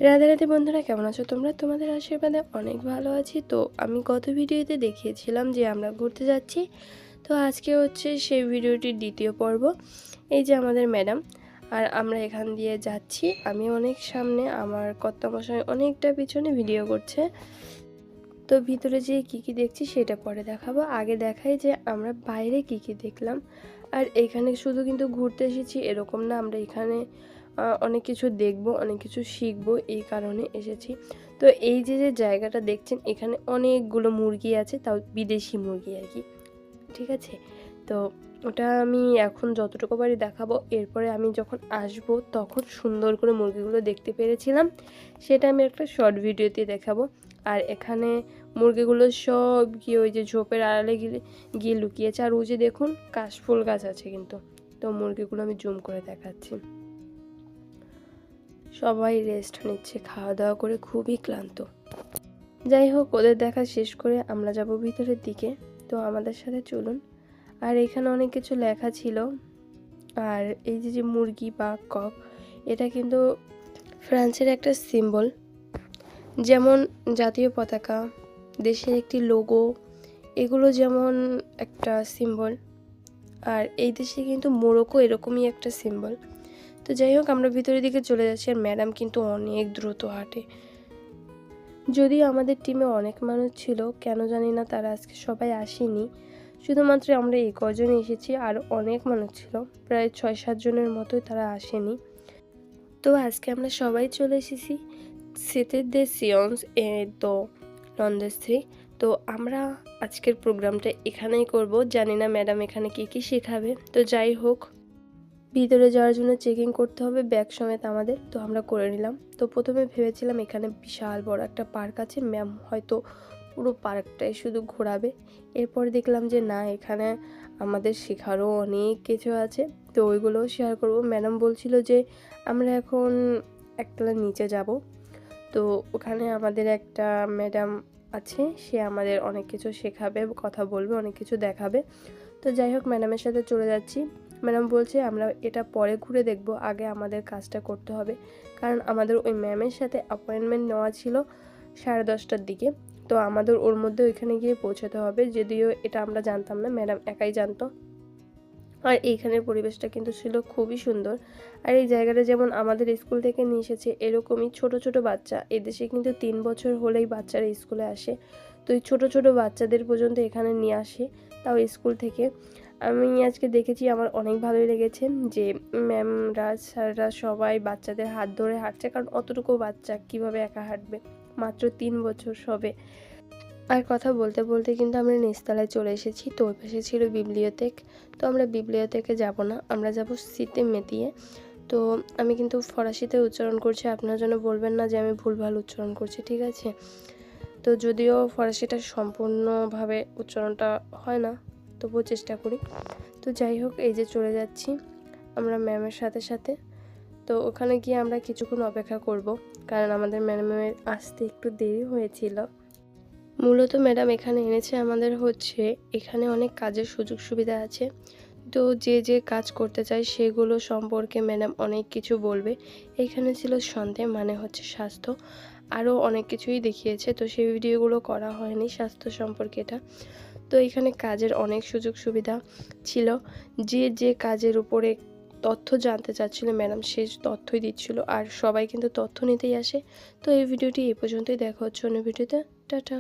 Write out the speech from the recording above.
রাধে রাধে বন্ধুরা, কেমন আছো তোমরা? তোমাদের আশীর্বাদে অনেক ভালো আছি। তো আমি গত ভিডিওতে দেখিয়েছিলাম যে আমরা ঘুরতে যাচ্ছি। তো আজকে হচ্ছে সেই ভিডিওটির দ্বিতীয় পর্ব। এই যে আমাদের ম্যাডাম আর আমরা এখান দিয়ে যাচ্ছি। আমি অনেক সামনে, আমার কর্তামশাই অনেকটা পিছনে ভিডিও করছে। তো ভিতরে যে কী কী দেখছি সেটা পরে দেখাবো। আগে দেখাই যে আমরা বাইরে কী কী দেখলাম। আর এখানে শুধু কিন্তু ঘুরতে এসেছি এরকম না, আমরা এখানে অনেক কিছু দেখব, অনেক কিছু শিখব, এই কারণে এসেছি। তো এই যে যে জায়গাটা দেখছেন, এখানে অনেকগুলো মুরগি আছে, তাও বিদেশি মুরগি আর কি, ঠিক আছে? তো ওটা আমি এখন যতটুকু পারি দেখাবো। এরপরে আমি যখন আসব তখন সুন্দর করে মুরগিগুলো দেখতে পেরেছিলাম, সেটা আমি একটা শর্ট ভিডিওতে দেখাবো। আর এখানে মুরগিগুলো সব গিয়ে ওই যে ঝোপের আড়ালে গিয়ে লুকিয়েছে। আর ওই যে দেখুন কাশফুল গাছ আছে কিন্তু। তো মুরগিগুলো আমি জুম করে দেখাচ্ছি। সবাই রেস্ট নিচ্ছে, খাওয়া দাওয়া করে খুবই ক্লান্ত। যাই হোক, ওদের দেখা শেষ করে আমরা যাব ভিতরের দিকে। তো আমাদের সাথে চলুন। আর এখানে অনেক কিছু লেখা ছিল। আর এই যে যে মুরগি বা কক, এটা কিন্তু ফ্রান্সের একটা সিম্বল, যেমন জাতীয় পতাকা, দেশের একটি লোগো, এগুলো যেমন একটা সিম্বল। আর এই দেশে কিন্তু মোরকও এরকমই একটা সিম্বল। তো যাই হোক, আমরা ভিতরের দিকে চলে যাচ্ছি। আর ম্যাডাম কিন্তু অনেক দ্রুত হাঁটে। যদিও আমাদের টিমে অনেক মানুষ ছিল, কেন জানি না তারা আজকে সবাই আসেনি, শুধুমাত্র আমরা এই কজনই এসেছি। আর অনেক মানুষ ছিল, প্রায় 6-7 জনের মতোই, তারা আসেনি। তো আজকে আমরা সবাই চলে এসেছি সিতে দে সিয়ন্স তো লন্ডেস্ট্রি। তো আমরা আজকের প্রোগ্রামটা এখানেই করব। জানি না ম্যাডাম এখানে কী কী শেখাবে। তো যাই হোক, ভিতরে যাওয়ার জন্য চেকিং করতে হবে ব্যাগ সমেত আমাদের। তো আমরা করে নিলাম। তো প্রথমে ভেবেছিলাম এখানে বিশাল বড় একটা পার্ক আছে, ম্যাম হয়তো পুরো পার্কটাই শুধু ঘোরাবে। এরপর দেখলাম যে না, এখানে আমাদের শেখারও অনেক কিছু আছে। তো ওইগুলোও শেয়ার করব। ম্যাডাম বলছিল যে আমরা এখন একতলা নিচে যাব। তো ওখানে আমাদের একটা ম্যাডাম আছে, সে আমাদের অনেক কিছু শেখাবে, কথা বলবে, অনেক কিছু দেখাবে। তো যাই হোক, ম্যাডামের সাথে চলে যাচ্ছি। ম্যাডাম বলছে আমরা এটা পরে ঘুরে দেখব, আগে আমাদের কাজটা করতে হবে। কারণ আমাদের ওই ম্যামের সাথে অ্যাপয়েন্টমেন্ট নেওয়া ছিল 10:30টার দিকে। তো আমাদের ওর মধ্যে ওইখানে গিয়ে পৌঁছাতে হবে। যদিও এটা আমরা জানতাম না, ম্যাডাম একাই জানতো। আর এইখানের পরিবেশটা কিন্তু ছিল খুবই সুন্দর। আর এই জায়গাটা যেমন আমাদের স্কুল থেকে নিয়ে এসেছে, এরকমই ছোট ছোট বাচ্চা, এদেশে কিন্তু 3 বছর হলেই বাচ্চারা স্কুলে আসে। তো এই ছোটো ছোটো বাচ্চাদের পর্যন্ত এখানে নিয়ে আসে, তাও স্কুল থেকে। আমি আজকে দেখেছি, আমার অনেক ভালোই লেগেছে যে ম্যামরা, স্যাররা সবাই বাচ্চাদের হাত ধরে হাঁটছে। কারণ অতটুকু বাচ্চা কিভাবে একা হাঁটবে, মাত্র 3 বছর সবে। আর কথা বলতে বলতে কিন্তু আমরা নিচতলায় চলে এসেছি। তো ওই পাশে ছিল বিবলিওথেক। তো আমরা বিবলিওথেকে যাব না, আমরা যাব সিতে মেতিয়ে। তো আমি কিন্তু ফরাসিতে উচ্চারণ করছি, আপনারা যেন বলবেন না যে আমি ভুলভাল উচ্চারণ করছি, ঠিক আছে? তো যদিও ফরাসিটা সম্পূর্ণভাবে উচ্চারণটা হয় না, তবুও চেষ্টা করি। তো যাই হোক, এই যে চলে যাচ্ছি আমরা ম্যামের সাথে সাথে। তো ওখানে গিয়ে আমরা কিছুক্ষণ অপেক্ষা করব, কারণ আমাদের ম্যাডামের আসতে একটু দেরি হয়েছিল। মূলত ম্যাডাম এখানে এনেছে আমাদের হচ্ছে, এখানে অনেক কাজের সুযোগ সুবিধা আছে। তো যে যে কাজ করতে চায় সেগুলো সম্পর্কে ম্যাডাম অনেক কিছু বলবে। এখানে ছিল সন্দেহ মানে হচ্ছে স্বাস্থ্য, আরও অনেক কিছুই দেখিয়েছে। তো সেই ভিডিওগুলো করা হয়নি স্বাস্থ্য সম্পর্কে এটা। তো এখানে কাজের অনেক সুযোগ সুবিধা ছিল। যে যে কাজের উপরে তথ্য জানতে চাচ্ছিল ম্যাডাম সেই তথ্যই দিচ্ছিল। আর সবাই কিন্তু তথ্য নিতেই আসে। তো এই ভিডিওটি এই পর্যন্তই, দেখা হচ্ছে অন্য ভিডিওতে। টাটা।